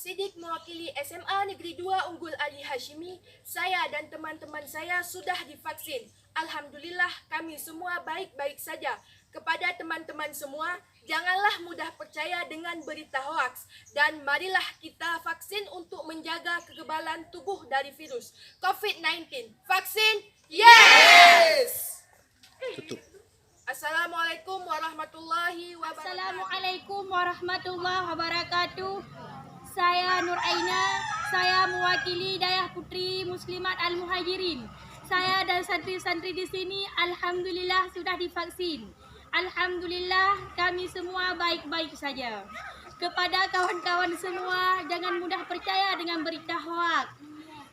Sidik mewakili SMA Negeri 2 Unggul Ali Hashimi. Saya dan teman-teman saya sudah divaksin. Alhamdulillah kami semua baik-baik saja. Kepada teman-teman semua, janganlah mudah percaya dengan berita hoaks. Dan marilah kita vaksin untuk menjaga kekebalan tubuh dari virus COVID-19. Vaksin, yes! Tutup. Assalamualaikum warahmatullahi wabarakatuh. Assalamualaikum warahmatullahi wabarakatuh. Saya Nur Aina, saya mewakili Dayah Putri Muslimat Al-Muhajirin. Saya dan santri-santri di sini alhamdulillah sudah divaksin. Alhamdulillah kami semua baik-baik saja. Kepada kawan-kawan semua, jangan mudah percaya dengan berita hoaks.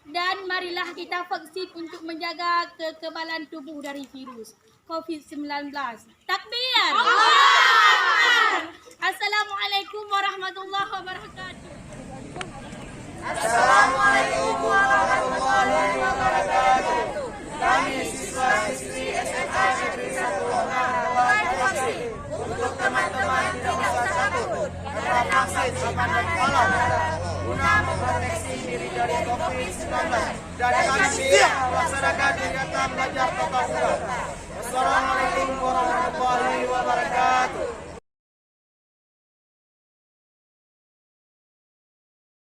Dan marilah kita vaksin untuk menjaga kekebalan tubuh dari virus COVID-19. Takbir! Assalamualaikum warahmatullahi wabarakatuh. Assalamualaikum warahmatullahi wabarakatuh. Kami siswa-siswi SMA Negeri 1 Unggul vaksin. Untuk teman-teman tidak usah takut karena vaksin aman dan halal guna memproteksi diri dari COVID-19 dan kami siap melaksanakan kegiatan belajar tatap muka.